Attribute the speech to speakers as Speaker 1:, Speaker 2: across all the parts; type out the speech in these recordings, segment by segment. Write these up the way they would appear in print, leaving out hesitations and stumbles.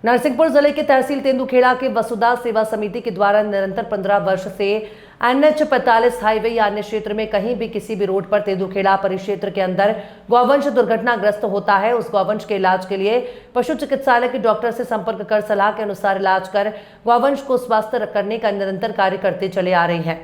Speaker 1: नरसिंहपुर जिले के तहसील तेंदुखेड़ा के वसुधा सेवा समिति के द्वारा निरंतर 15 वर्ष से NH 45 हाईवे या अन्य क्षेत्र में कहीं भी किसी भी रोड पर तेंदुखेड़ा परिक्षेत्र के अंदर गौवंश दुर्घटनाग्रस्त होता है, उस गौवंश के इलाज के लिए पशु चिकित्सालय के डॉक्टर से संपर्क कर सलाह के अनुसार इलाज कर गौवंश को स्वस्थ करने का निरंतर कार्य करते चले आ रहे हैं।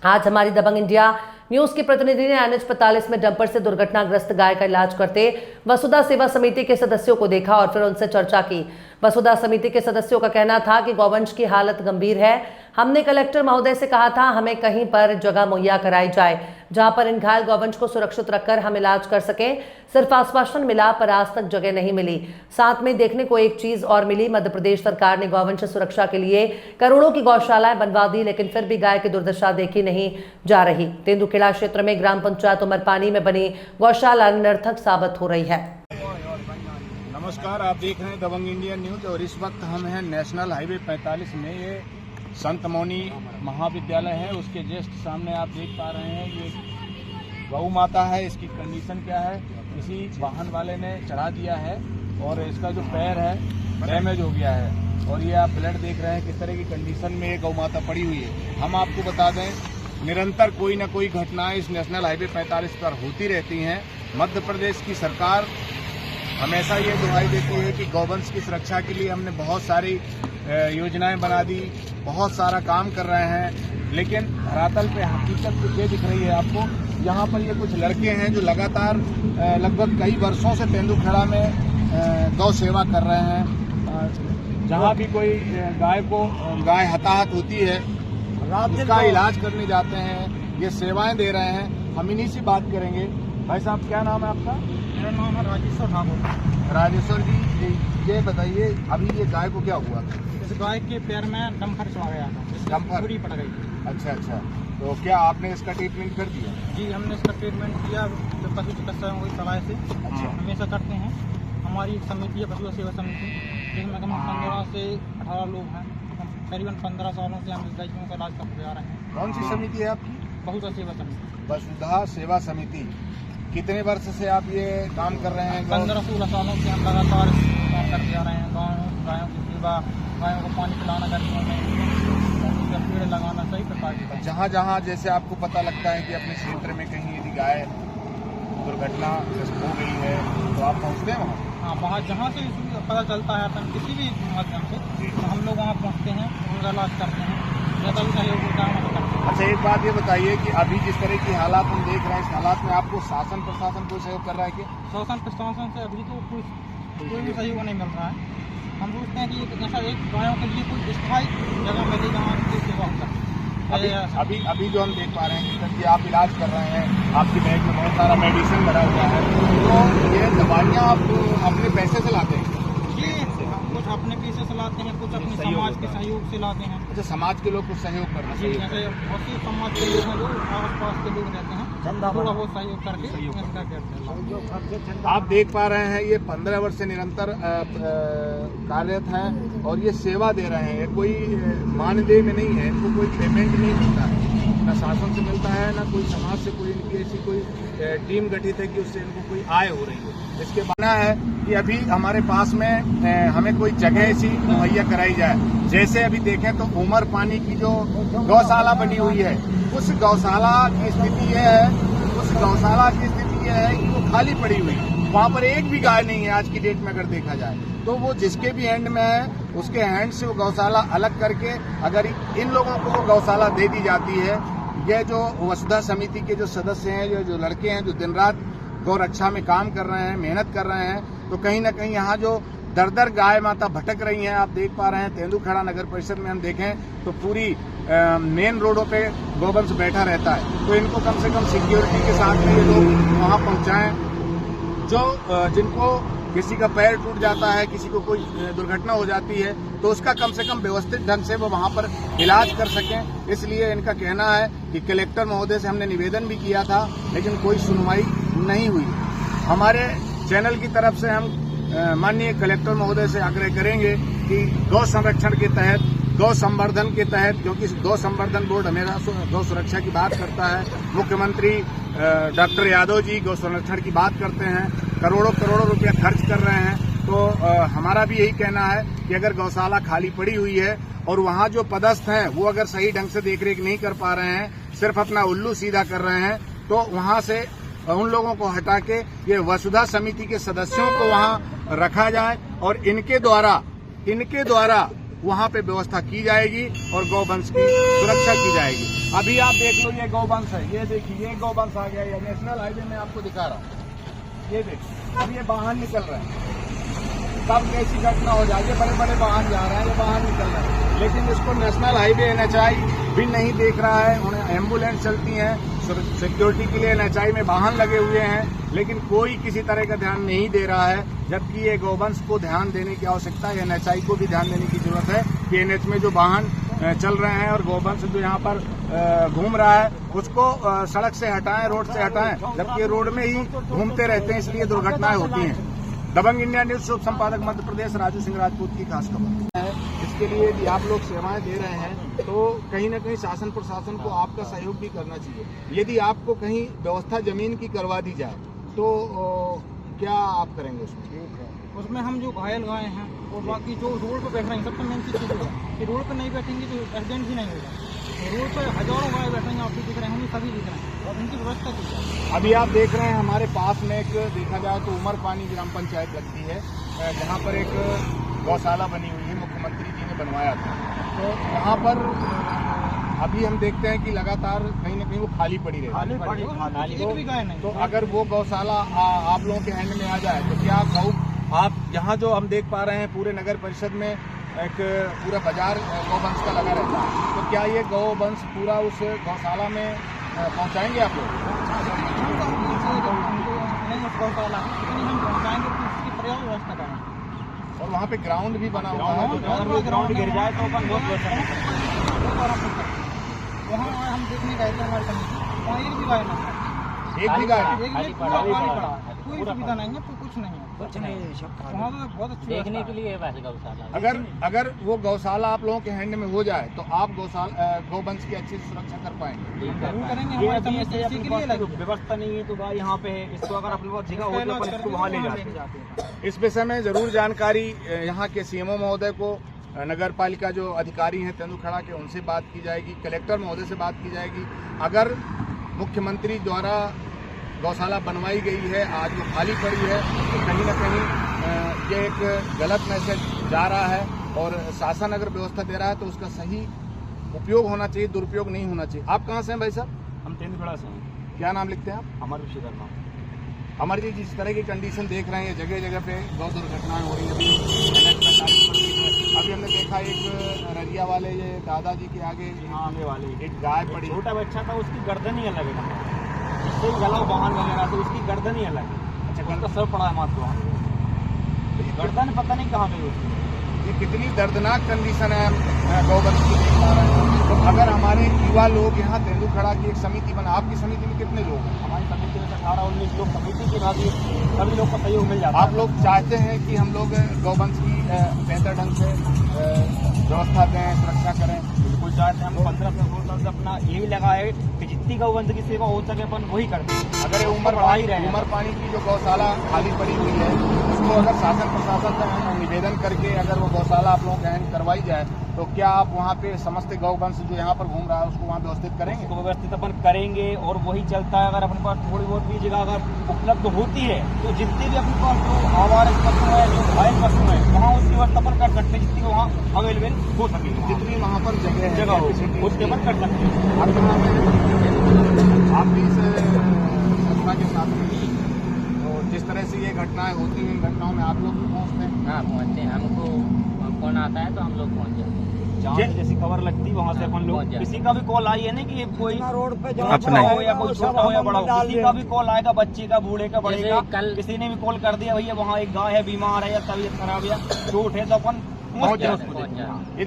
Speaker 1: आज हमारी दबंग इंडिया न्यूज के प्रतिनिधि ने NH 45 में डंपर से दुर्घटनाग्रस्त गाय का इलाज करते वसुधा सेवा समिति के सदस्यों को देखा और फिर उनसे चर्चा की। वसुधा समिति के सदस्यों का कहना था कि गौवंश की हालत गंभीर है। हमने कलेक्टर महोदय से कहा था हमें कहीं पर जगह मुहैया कराई जाए जहां पर इन घायल गौवंश को सुरक्षित रखकर हम इलाज कर सकें। सिर्फ आश्वासन मिला पर आज तक जगह नहीं मिली। साथ में देखने को एक चीज और मिली, मध्य प्रदेश सरकार ने गौवंश सुरक्षा के लिए करोड़ों की गौशालाएं बनवा दी, लेकिन फिर भी गाय की दुर्दशा देखी नहीं जा रही। तेंदुखेड़ा क्षेत्र में ग्राम पंचायत उमरपानी में बनी गौशाला निरर्थक साबित हो रही है।
Speaker 2: नमस्कार, आप देख रहे हैं दबंग इंडिया न्यूज और इस वक्त हम हैं नेशनल हाईवे 45 में। ये संत मौनी महाविद्यालय है, उसके जस्ट सामने आप देख पा रहे हैं ये गौ माता है। इसकी कंडीशन क्या है, किसी वाहन वाले ने चढ़ा दिया है और इसका जो पैर है डैमेज हो गया है और ये आप ब्लड देख रहे हैं किस तरह की कंडीशन में ये गौ माता पड़ी हुई है। हम आपको बता दें, निरंतर कोई न कोई घटनाएं इस नेशनल हाईवे 45 पर होती रहती हैं। मध्य प्रदेश की सरकार हमेशा ये दुहाई देती है कि गौवंश की सुरक्षा के लिए हमने बहुत सारी योजनाएं बना दी, बहुत सारा काम कर रहे हैं, लेकिन धरातल पे हकीकत कुछ ये दिख रही है आपको। यहाँ पर ये कुछ लड़के हैं जो लगातार लगभग कई वर्षों से तेंदुखेड़ा में गौ सेवा कर रहे हैं। जहाँ भी कोई गाय हताहत होती है उसका इलाज करने जाते हैं, ये सेवाएं दे रहे हैं। हम इन्हीं से बात करेंगे। भाई साहब, क्या नाम है आपका?
Speaker 3: मेरा नाम है राजेश्वर ठाकुर।
Speaker 2: राजेश्वर जी, ये बताइए अभी ये गाय को क्या हुआ था?
Speaker 3: इस गाय के पैर में डंपर चढ़ा गया था,
Speaker 2: डंपर
Speaker 3: पूरी पड़ गई थी।
Speaker 2: अच्छा, तो क्या आपने इसका ट्रीटमेंट कर दिया?
Speaker 3: जी, हमने इसका ट्रीटमेंट किया पशु चिकित्सकों की सलाह से। हमेशा करते हैं। हमारी एक समिति है, पशु सेवा समिति, जिसमें कम 15 से 18 लोग हैं। करीबन 15 सालों से हम इस गायों का इलाज करते आ रहे हैं।
Speaker 2: कौन सी समिति है आपकी?
Speaker 3: वसुधा सेवा समिति।
Speaker 2: वसुधा सेवा समिति। कितने वर्ष से आप ये काम कर रहे हैं?
Speaker 3: 15-16 सालों से हम लगातार काम करते आ रहे हैं। गायों की सेवा, गायों को पानी पिलाना, गर्मियों में पेड़ लगाना, सही प्रकार की।
Speaker 2: जहाँ जहाँ जैसे आपको पता लगता है कि अपने क्षेत्र में कहीं यदि गाय दुर्घटना हो गई है तो आप पहुँचते हैं वहाँ?
Speaker 3: हाँ, वहाँ जहाँ से पता चलता है किसी भी माध्यम से, तो हम लोग वहाँ पहुँचते हैं, उनका इलाज करते हैं।
Speaker 2: अच्छा, एक बात ये बताइए कि अभी जिस तरह की हालात हम देख रहे हैं, इस हालात में आपको शासन प्रशासन कोई सहयोग कर रहा है कि?
Speaker 3: शासन प्रशासन से अभी तो कोई भी सहयोग नहीं मिल रहा है। हम सोचते हैं कि जैसा एक गायों के लिए कोई स्थायी जगह मिले जहाँ की सेवा हो सकती है।
Speaker 2: अभी जो हम देख पा रहे हैं कि आप इलाज कर रहे हैं, आपके बैग में बहुत सारा मेडिसिन भरा हुआ है, तो ये दवाइयाँ आप अपने पैसे से लाते हैं?
Speaker 3: कुछ अपने पैसे से लाते हैं, कुछ अपने समाज के सहयोग से लाते हैं।
Speaker 2: अच्छा, समाज के लोग कुछ सहयोग करना
Speaker 3: जी, जैसे बहुत से समाज के लोग हैं, जो आस पास के लोग रहते हैं, थोड़ा बहुत सहयोग करके।
Speaker 2: आप देख पा रहे हैं ये 15 वर्ष से निरंतर कार्यरत हैं और ये सेवा दे रहे हैं। ये कोई मानदेय में नहीं है, इनको कोई पेमेंट नहीं मिलता है, ना शासन से मिलता है, ना कोई समाज से कोई इनकी ऐसी कोई टीम गठित है कि उससे इनको कोई आय हो रही है। इसके मानना है कि अभी हमारे पास में हमें कोई जगह ऐसी मुहैया कराई जाए। जैसे अभी देखें तो उमरपानी की जो गौशाला बनी हुई है, उस गौशाला की स्थिति यह है कि वो खाली पड़ी हुई है। वहाँ पर एक भी गाय नहीं है आज की डेट में। अगर देखा जाए तो वो जिसके भी हैंड में है, उसके हैंड से वो गौशाला अलग करके अगर इन लोगों को वो गौशाला दे दी जाती है। ये जो वसुधा समिति के जो सदस्य हैं, जो लड़के हैं, जो दिन रात गौ रक्षा में काम कर रहे हैं, मेहनत कर रहे हैं, तो कहीं ना कहीं यहाँ जो दर गाय माता भटक रही हैं, आप देख पा रहे हैं। तेंदुखेड़ा नगर परिषद में हम देखें तो पूरी मेन रोडों पे गौवंश बैठा रहता है, तो इनको कम से कम सिक्योरिटी के साथ में ये लोग वहाँ पहुँचाएं। जो जिनको किसी का पैर टूट जाता है, किसी को कोई दुर्घटना हो जाती है, तो उसका कम से कम व्यवस्थित ढंग से वो वहाँ पर इलाज कर सकें। इसलिए इनका कहना है कि कलेक्टर महोदय से हमने निवेदन भी किया था, लेकिन कोई सुनवाई नहीं हुई। हमारे चैनल की तरफ से हम माननीय कलेक्टर महोदय से आग्रह करेंगे कि गौ संरक्षण के तहत, गौ संवर्धन के तहत, क्योंकि गौ संवर्धन बोर्ड हमेशा गौ सुरक्षा की बात करता है, मुख्यमंत्री डॉक्टर यादव जी गौ संरक्षण की बात करते हैं, करोड़ों रुपया खर्च कर रहे हैं, तो हमारा भी यही कहना है कि अगर गौशाला खाली पड़ी हुई है और वहाँ जो पदस्थ हैं वो अगर सही ढंग से देखरेख नहीं कर पा रहे हैं, सिर्फ अपना उल्लू सीधा कर रहे हैं, तो वहाँ से उन लोगों को हटा के ये वसुधा समिति के सदस्यों को वहाँ रखा जाए और इनके द्वारा वहाँ पे व्यवस्था की जाएगी और गौवंश की सुरक्षा की जाएगी। अभी आप देख लो, ये गौवंश है, ये देखिए ये गौवंश आ गया, ये नेशनल हाईवे में आपको दिखा रहा हूँ, ये देखिए अब ये वाहन निकल रहे हैं, कब कैसी घटना हो जाए, ये बड़े बड़े वाहन जा रहे हैं, ये वाहन निकल रहे हैं, लेकिन इसको नेशनल हाईवे NHI भी नहीं देख रहा है। उन्हें एम्बुलेंस चलती हैं, सिक्योरिटी के लिए NHI में वाहन लगे हुए हैं, लेकिन कोई किसी तरह का ध्यान नहीं दे रहा है, जबकि ये गौवंश को ध्यान देने की आवश्यकता है। NHI को भी ध्यान देने की जरूरत है कि NH में जो वाहन चल रहे हैं और गौवंश जो यहाँ पर घूम रहा है उसको सड़क से हटाएं, रोड से हटाएं, जबकि ये रोड में ही घूमते रहते हैं, इसलिए दुर्घटनाएं होती हैं। दबंग इंडिया न्यूज शुभ संपादक मध्य प्रदेश राजू सिंह राजपूत की खास खबर है। इसके लिए यदि आप लोग सेवाएं दे रहे हैं तो कहीं न कहीं शासन प्रशासन को आपका सहयोग भी करना चाहिए। यदि आपको कहीं व्यवस्था जमीन की करवा दी जाए तो क्या आप करेंगे
Speaker 3: उसमें हम जो घायल गाय हैं और बाकी जो रोड पर बैठ रहे हैं, सबसे मेन चीज़ है कि रोड पर नहीं बैठेंगे तो एक्सीडेंट ही नहीं होगा। रोड पर हजारों गाय बैठेंगे, आप भी दिख रहे हैं, हम सभी दिख रहे हैं, और इनकी व्यवस्था की जाए।
Speaker 2: अभी आप देख रहे हैं हमारे पास में एक देखा जाए तो उमर पानी ग्राम पंचायत लगती है, जहाँ पर एक गौशाला बनी हुई है, मुख्यमंत्री जी ने बनवाया था। तो यहाँ पर अभी हम देखते हैं कि लगातार कहीं न कहीं वो खाली पड़ी रहती है। तो अगर वो गौशाला आप लोगों के हैंड में आ जाए तो क्या आप यहाँ जो हम देख पा रहे हैं पूरे नगर परिषद में एक पूरा बाजार गौवंश का लगा रहता है, तो क्या ये गौवंश पूरा उस गौशाला में पहुँचाएंगे आप लोग?
Speaker 3: व्यवस्था करें
Speaker 2: और वहाँ पे ग्राउंड भी बना हुआ है,
Speaker 3: ग्राउंड गिर जाए तो अपन बहुत वहाँ हम देखने गए थे हमारी समिति, वहाँ एक भी गाय नहीं, कोई सुविधा नहीं है, तो कुछ नहीं है, वहाँ तो बहुत अच्छी देखने के लिए गौशाला।
Speaker 2: अगर वो गौशाला आप लोगों के हैंड में हो जाए तो आप गौवंश की अच्छी सुरक्षा कर पाएंगे?
Speaker 3: करेंगे। हमारी समिति के लिए व्यवस्था नहीं है तो गाय यहाँ पे है, इसको अगर अपने पास जगह हो तो अपन इसको वहाँ ले जाते हैं।
Speaker 2: इस विषय में जरूर जानकारी यहाँ के CMO महोदय को, नगर पालिका जो अधिकारी हैं तेंदुखेड़ा के, उनसे बात की जाएगी, कलेक्टर महोदय से बात की जाएगी। अगर मुख्यमंत्री द्वारा गौशाला बनवाई गई है, आज वो खाली पड़ी है, तो कहीं ना कहीं ये एक गलत मैसेज जा रहा है और शासन अगर व्यवस्था दे रहा है तो उसका सही उपयोग होना चाहिए, दुरुपयोग नहीं होना चाहिए। आप कहाँ से हैं भाई साहब?
Speaker 3: हम तेंदुखेड़ा से हैं।
Speaker 2: क्या नाम लिखते हैं आप?
Speaker 3: अमर विश्वकर्मा।
Speaker 2: अमर जी, जिस तरह की कंडीशन देख रहे हैं, जगह जगह पे गौ दुर्घटनाएं हो रही हैं। अभी हमने देखा एक ररिया वाले ये दादाजी के आगे
Speaker 3: आगे वाले
Speaker 2: एक गाय पड़ी,
Speaker 3: छोटा बच्चा था, उसकी गर्दन ही अलग है, इससे गला वाहन वगैरह तो उसकी गर्दन ही अलग है। अच्छा, उसका सर पड़ा है मात्र, गर्दन पता नहीं कहाँ गई उसकी।
Speaker 2: ये कितनी दर्दनाक कंडीशन है गौवंश की, देख पा रहे हैं। तो अगर हमारे युवा लोग यहाँ तेंदुखेड़ा की एक समिति बना, आपकी समिति में कितने लोग हैं?
Speaker 3: हमारी समिति में 18-19 लोग समिति के बाद सभी लोग का सहयोग मिल जाता है।
Speaker 2: आप लोग चाहते हैं कि हम लोग गौवंश की बेहतर ढंग से व्यवस्था दें, सुरक्षा करें?
Speaker 3: बिल्कुल चाहते हैं। हम 15 से 16 साल से अपना यही लगा है कि जितनी गौवंश की सेवा हो सके अपन वही करते हैं।
Speaker 2: अगर उमर पानी की जो गौशाला खाली पड़ी हुई है, उसको अगर शासन प्रशासन से निवेदन करके अगर वो गौशाला आप लोगों के हैंड करवाई जाए तो क्या आप वहाँ पे समस्त गौवंश जो यहाँ पर घूम रहा है उसको वहाँ व्यवस्थित करेंगे?
Speaker 3: उसको व्यवस्थित अपन करेंगे और वही चलता है। अगर अपने पास थोड़ी बहुत भी जगह अगर उपलब्ध होती है तो जितनी भी अपने पास जो आवारा पशु है, जो घायल पशु है, वहाँ उसकी व्यवस्था अपन कर सकते हैं, जितनी वहाँ अवेलेबल हो सके,
Speaker 2: जितनी वहाँ पर जगह हो
Speaker 3: उसके अपन कर सकते हैं।
Speaker 2: आप भी इस घटना के साथ में, तो जिस तरह से ये घटनाएं होती हैं, इन घटनाओं में आप लोग भी पहुँचते हैं?
Speaker 4: हाँ, पहुँचते हैं। हमको फोन आता है तो हम लोग पहुँच जाते हैं।
Speaker 3: जैसी खबर लगती है वहाँ से अपन लोग, किसी का भी कॉल आई है ना कि कोई रोड पे
Speaker 4: अपना
Speaker 3: हो या कोई छोटा हो या बड़ा हो, किसी का भी कॉल आएगा, बच्चे का, बूढ़े का, बड़े का, किसी ने भी कॉल कर दिया भैया वहाँ एक गाय है बीमार है या तबीयत खराब है, चोट है, तो अपन पहुँच जाते हैं।